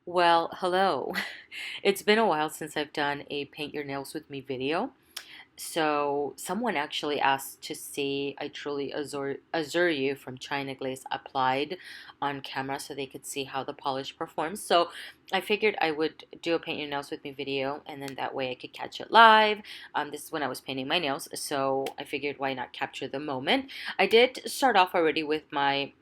Well, hello. It's been a while since I've done a paint your nails with me video. So someone actually asked to see I truly Azure you from China Glaze applied on camera so they could see how the polish performs. So I figured I would do a paint your nails with me video and then that way I could catch it live. This is when I was painting my nails, so I figured why not capture the moment. I did start off already with my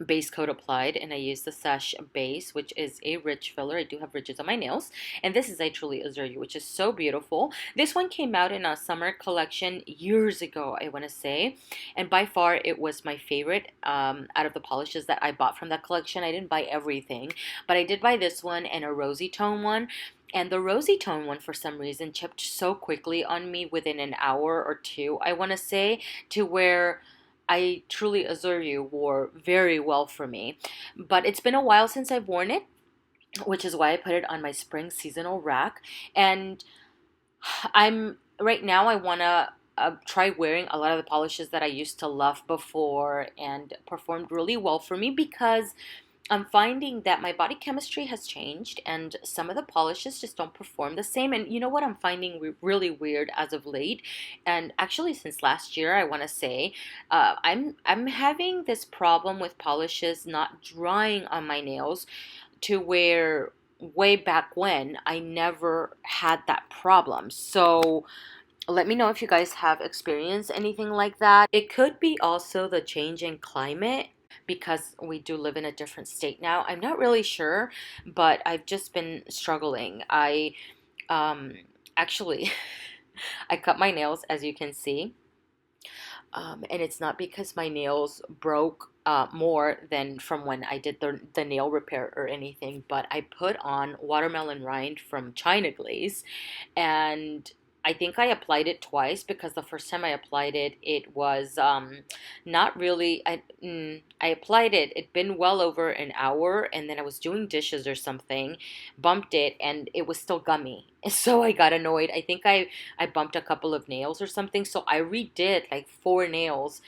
base coat applied, and I use the Seche base, which is a rich filler. I do have ridges on my nails, and this is a truly Azure, which is so beautiful. This one came out in a summer collection years ago, I want to say, and by far it was my favorite out of the polishes that I bought from that collection. I didn't buy everything, but I did buy this one and a rosy tone one. And the rosy tone one, for some reason, chipped so quickly on me within an hour or two, I want to say, to where I truly Azure you wore very well for me. But it's been a while since I've worn it, which is why I put it on my spring seasonal rack. And I'm right now, I want to try wearing a lot of the polishes that I used to love before and performed really well for me because I'm finding that my body chemistry has changed and some of the polishes just don't perform the same. And you know what I'm finding really weird as of late, and actually since last year, I want to say, I'm having this problem with polishes not drying on my nails to where way back when I never had that problem. So let me know if you guys have experienced anything like that. It could be also the change in climate because we do live in a different state now. I'm not really sure, but I've just been struggling. I um actually I cut my nails, as you can see. And it's not because my nails broke more than from when I did the nail repair or anything, but I put on watermelon rind from China Glaze, and I think I applied it twice because the first time I applied it, it was not really. I applied it. It'd been well over an hour, and then I was doing dishes or something, bumped it, and it was still gummy. So I got annoyed. I think I bumped a couple of nails or something, so I redid like four nails,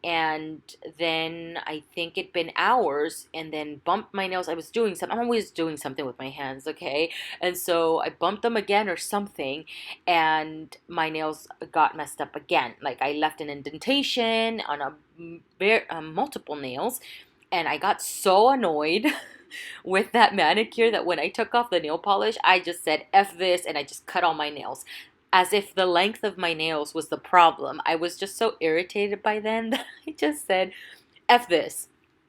and then I think it'd been hours and then bumped my nails. I was doing something. I'm always doing something with my hands, okay? And so I bumped them again or something, and my nails got messed up again. Like I left an indentation on multiple nails, and I got so annoyed with that manicure that when I took off the nail polish, I just said F this and I just cut all my nails. As if the length of my nails was the problem. I was just so irritated by then that I just said F this.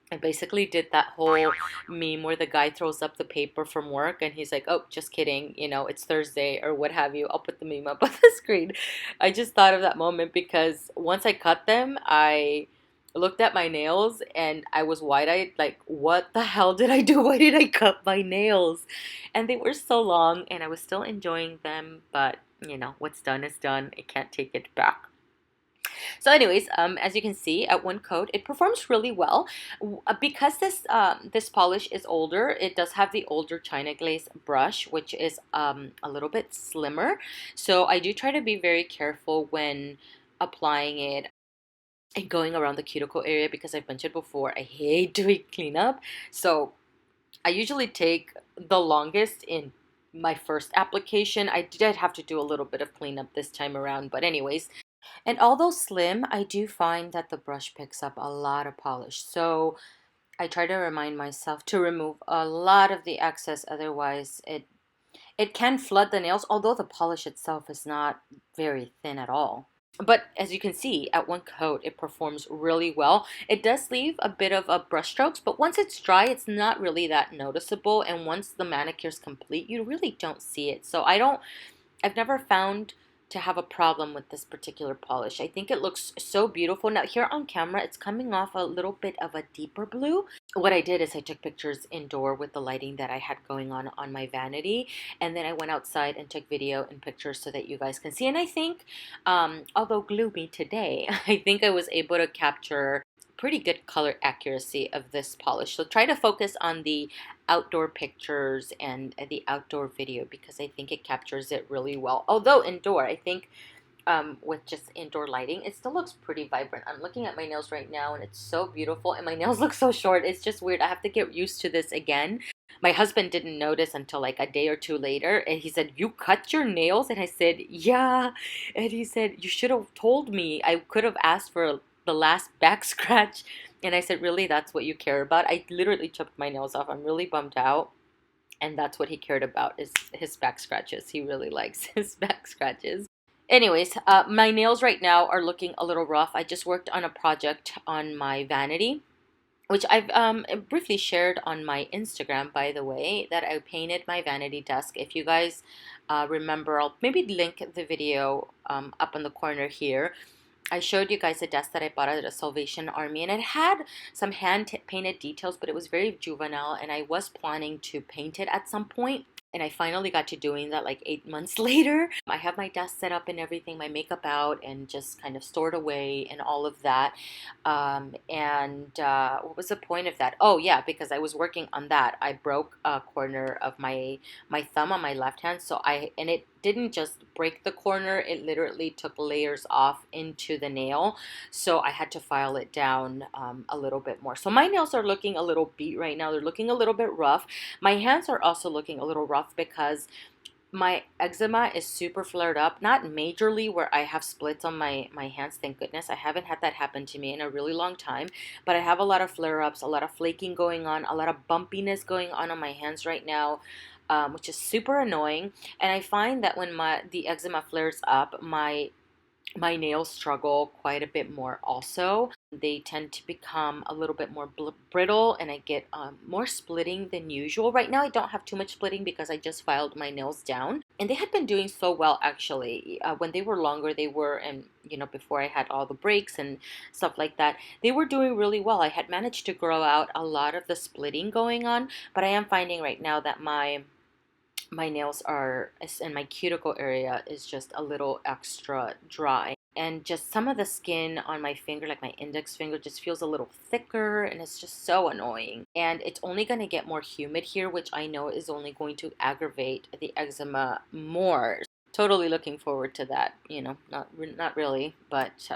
I basically did that whole meme where the guy throws up the paper from work and he's like, oh, just kidding, it's Thursday or what have you. I'll put the meme up on the screen. I just thought of that moment because once I cut them, I looked at my nails and I was wide-eyed, like, what the hell did I do? Why did I cut my nails? And they were so long and I was still enjoying them, but what's done is done. I can't take it back. So anyways, as you can see, at one coat, it performs really well. Because this polish is older, it does have the older China Glaze brush, which is a little bit slimmer. So I do try to be very careful when applying it and going around the cuticle area because I've mentioned before, I hate doing cleanup. So I usually take the longest in my first application. I did have to do a little bit of cleanup this time around, but anyways. And although slim, I do find that the brush picks up a lot of polish. So I try to remind myself to remove a lot of the excess, otherwise it can flood the nails, although the polish itself is not very thin at all. But as you can see, at one coat, it performs really well. It does leave a bit of a brush strokes, but once it's dry, it's not really that noticeable. And once the manicure's complete, you really don't see it. So I've never found to have a problem with this particular polish. I think it looks so beautiful. Now here on camera, it's coming off a little bit of a deeper blue. What I did is I took pictures indoor with the lighting that I had going on my vanity, and then I went outside and took video and pictures so that you guys can see. And I think, although gloomy today, I think I was able to capture pretty good color accuracy of this polish. So try to focus on the outdoor pictures and the outdoor video because I think it captures it really well. Although indoor, I think with just indoor lighting, it still looks pretty vibrant. I'm looking at my nails right now and it's so beautiful, and my nails look so short. It's just weird. I have to get used to this again. My husband didn't notice until like a day or two later, and he said, "You cut your nails?" And I said, "Yeah." And he said, "You should have told me. I could have asked for the last back scratch." And I said, "Really, that's what you care about?" I literally chopped my nails off. I'm really bummed out. And that's what he cared about, is his back scratches. He really likes his back scratches. Anyways, my nails right now are looking a little rough. I just worked on a project on my vanity, which I've briefly shared on my Instagram, by the way, that I painted my vanity desk. If you guys remember, I'll maybe link the video up in the corner here. I showed you guys a desk that I bought at a Salvation Army, and it had some hand-painted details, but it was very juvenile, and I was planning to paint it at some point. And I finally got to doing that like 8 months later. I have my desk set up and everything, my makeup out and just kind of stored away and all of that. What was the point of that? Oh yeah, because I was working on that. I broke a corner of my thumb on my left hand. And it didn't just break the corner, it literally took layers off into the nail. So I had to file it down a little bit more. So my nails are looking a little beat right now. They're looking a little bit rough. My hands are also looking a little rough because my eczema is super flared up. Not majorly where I have splits on my hands, thank goodness. I haven't had that happen to me in a really long time. But I have a lot of flare-ups, a lot of flaking going on, a lot of bumpiness going on my hands right now. Which is super annoying. And I find that when the eczema flares up, my nails struggle quite a bit more also. They tend to become a little bit more brittle, and I get more splitting than usual. Right now I don't have too much splitting because I just filed my nails down, and they had been doing so well actually. When they were longer, they were, and before I had all the breaks and stuff like that, they were doing really well. I had managed to grow out a lot of the splitting going on, but I am finding right now that my nails are, and my cuticle area is just a little extra dry, and just some of the skin on my finger, like my index finger, just feels a little thicker, and it's just so annoying. And it's only going to get more humid here, which I know is only going to aggravate the eczema more. Totally looking forward to that. Not really, but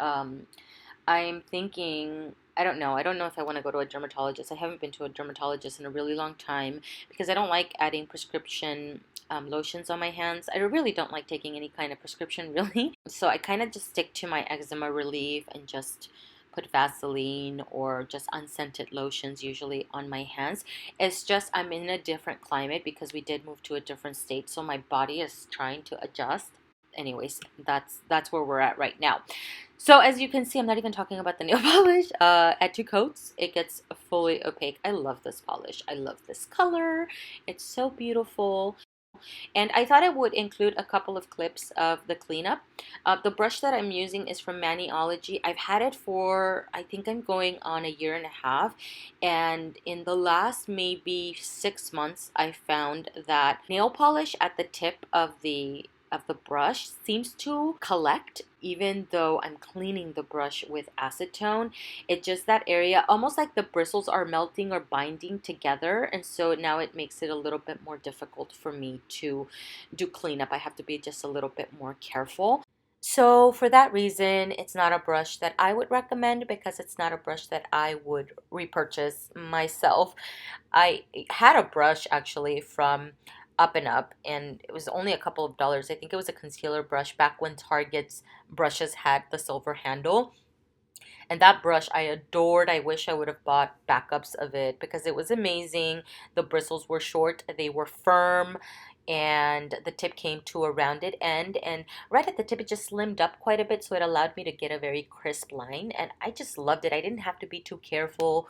I'm thinking, I don't know. I don't know if I want to go to a dermatologist. I haven't been to a dermatologist in a really long time because I don't like adding prescription lotions on my hands. I really don't like taking any kind of prescription, really. So I kind of just stick to my eczema relief and just put Vaseline or just unscented lotions usually on my hands. It's just I'm in a different climate because we did move to a different state, so my body is trying to adjust. Anyways, that's where we're at right now. So as you can see, I'm not even talking about the nail polish. At 2 coats, it gets fully opaque. I love this polish. I love this color. It's so beautiful. And I thought I would include a couple of clips of the cleanup. The brush that I'm using is from Maniology. I've had it for, I think I'm going on a year and a half. And in the last maybe 6 months, I found that nail polish at the tip of the brush seems to collect even though I'm cleaning the brush with acetone. It just, that area, almost like the bristles are melting or binding together, and so now it makes it a little bit more difficult for me to do cleanup. I have to be just a little bit more careful. So for that reason, it's not a brush that I would recommend because it's not a brush that I would repurchase myself. I had a brush actually from Up and Up, and it was only a couple of dollars. I think it was a concealer brush back when Target's brushes had the silver handle. And that brush I adored. I wish I would have bought backups of it because it was amazing. The bristles were short, they were firm, and the tip came to a rounded end. And right at the tip, it just slimmed up quite a bit, so it allowed me to get a very crisp line. And I just loved it. I didn't have to be too careful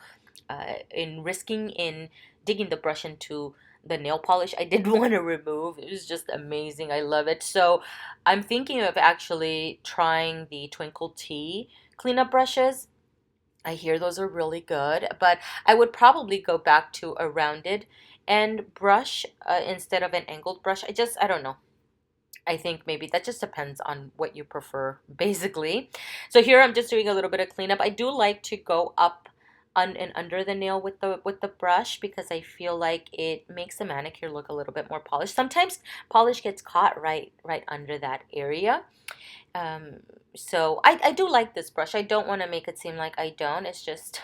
in risking in digging the brush into the nail polish I did want to remove. It was just amazing. I love it. So I'm thinking of actually trying the Twinkle Tea cleanup brushes. I hear those are really good, but I would probably go back to a rounded end brush instead of an angled brush. I don't know. I think maybe that just depends on what you prefer, basically. So here I'm just doing a little bit of cleanup. I do like to go up and under the nail with the brush because I feel like it makes the manicure look a little bit more polished. Sometimes polish gets caught right under that area. So I do like this brush. I don't want to make it seem like I don't. It's just,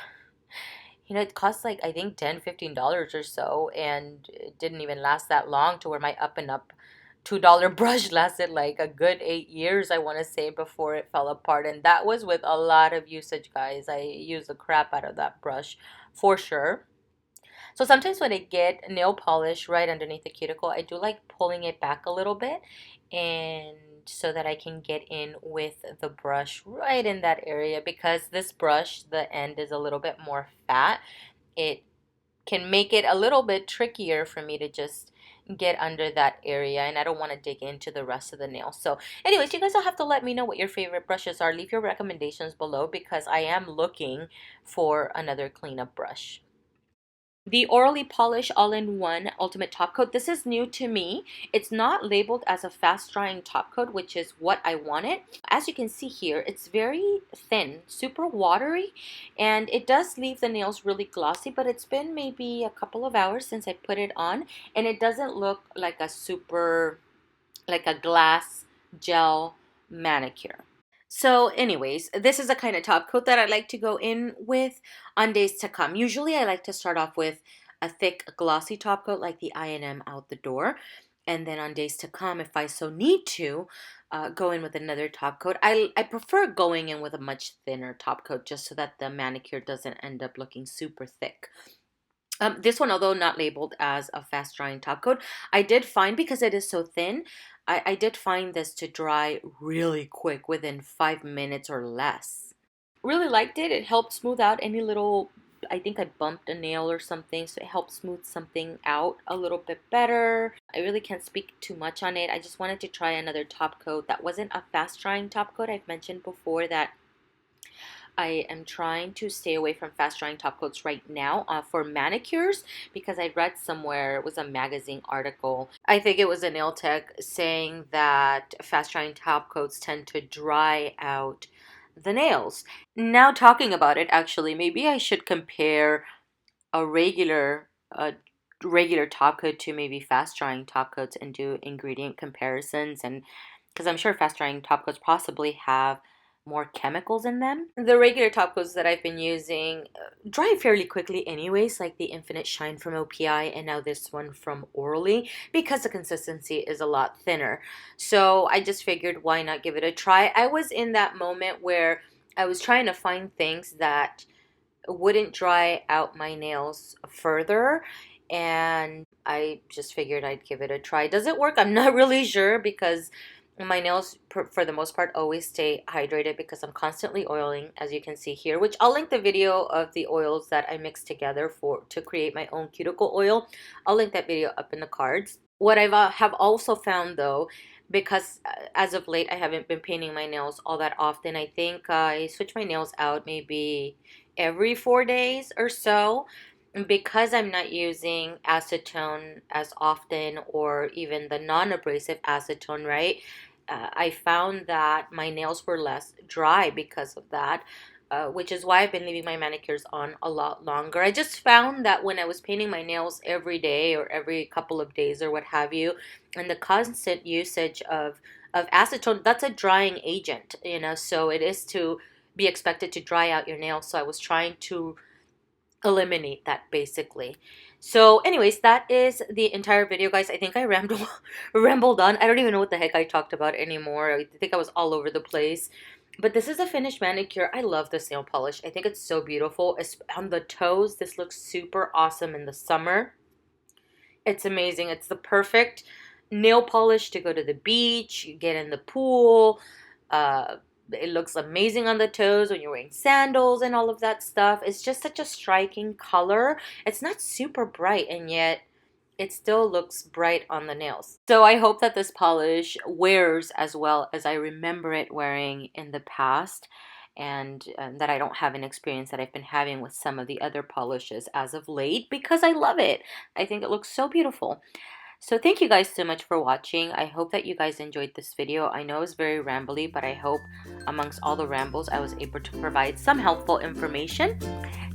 you know, it cost like I think $10-15 or so, and it didn't even last that long to where my Up and Up $2 brush lasted like a good 8 years, I want to say, before it fell apart. And that was with a lot of usage, guys. I used the crap out of that brush for sure. So sometimes when I get nail polish right underneath the cuticle, I do like pulling it back a little bit, and so that I can get in with the brush right in that area, because this brush, the end is a little bit more fat. It can make it a little bit trickier for me to just get under that area, and I don't want to dig into the rest of the nail. So anyways, you guys will have to let me know what your favorite brushes are. Leave your recommendations below, because I am looking for another cleanup brush. The Orly Polish All-in-One Ultimate Top Coat. This is new to me. It's not labeled as a fast-drying top coat, which is what I wanted. As you can see here, it's very thin, super watery, and it does leave the nails really glossy, but it's been maybe a couple of hours since I put it on, and it doesn't look like a glass gel manicure. So anyways, this is the kind of top coat that I like to go in with on days to come. Usually I like to start off with a thick glossy top coat like the I&M Out the Door. And then on days to come, if I so need to, go in with another top coat. I prefer going in with a much thinner top coat, just so that the manicure doesn't end up looking super thick. This one, although not labeled as a fast drying top coat, I did find, because it is so thin, I did find this to dry really quick, within 5 minutes or less. Really liked it. It helped smooth out any little, I think I bumped a nail or something, so it helped smooth something out a little bit better. I really can't speak too much on it. I just wanted to try another top coat that wasn't a fast drying top coat. I've mentioned before that I am trying to stay away from fast drying top coats right now for manicures, because I read somewhere, it was a magazine article, I think it was a nail tech, saying that fast drying top coats tend to dry out the nails. Now talking about it, actually, maybe I should compare a regular top coat to maybe fast drying top coats and do ingredient comparisons, and because I'm sure fast drying top coats possibly have more chemicals in them. The regular top coats that I've been using dry fairly quickly anyways, like the Infinite Shine from OPI, and now this one from Orly, because the consistency is a lot thinner. So I just figured, why not give it a try? I was in that moment where I was trying to find things that wouldn't dry out my nails further, and I just figured I'd give it a try. Does it work? I'm not really sure, because my nails, for the most part, always stay hydrated, because I'm constantly oiling, as you can see here, which I'll link the video of the oils that I mixed together to create my own cuticle oil. I'll link that video up in the cards. What I have also found, though, because as of late I haven't been painting my nails all that often. I think I switch my nails out maybe every 4 days or so. Because I'm not using acetone as often, or even the non-abrasive acetone, right? I found that my nails were less dry because of that, which is why I've been leaving my manicures on a lot longer. I just found that when I was painting my nails every day or every couple of days or what have you, and the constant usage of acetone, that's a drying agent, you know, so it is to be expected to dry out your nails. So I was trying to eliminate that, basically. So anyways, that is the entire video, guys. I think I rambled on. I don't even know what the heck I talked about anymore. I think I was all over the place. But this is a finished manicure. I love this nail polish. I think it's so beautiful. It's on the toes. This looks super awesome in the summer. It's amazing. It's the perfect nail polish to go to the beach, you get in the pool. It looks amazing on the toes when you're wearing sandals and all of that stuff. It's just such a striking color. It's not super bright, and yet it still looks bright on the nails. So I hope that this polish wears as well as I remember it wearing in the past, and that I don't have an experience that I've been having with some of the other polishes as of late, because I love it. I think it looks so beautiful. So thank you guys so much for watching. I hope that you guys enjoyed this video. I know it's very rambly, but I hope amongst all the rambles I was able to provide some helpful information.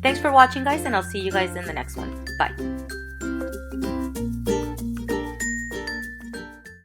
Thanks for watching, guys, and I'll see you guys in the next one. Bye.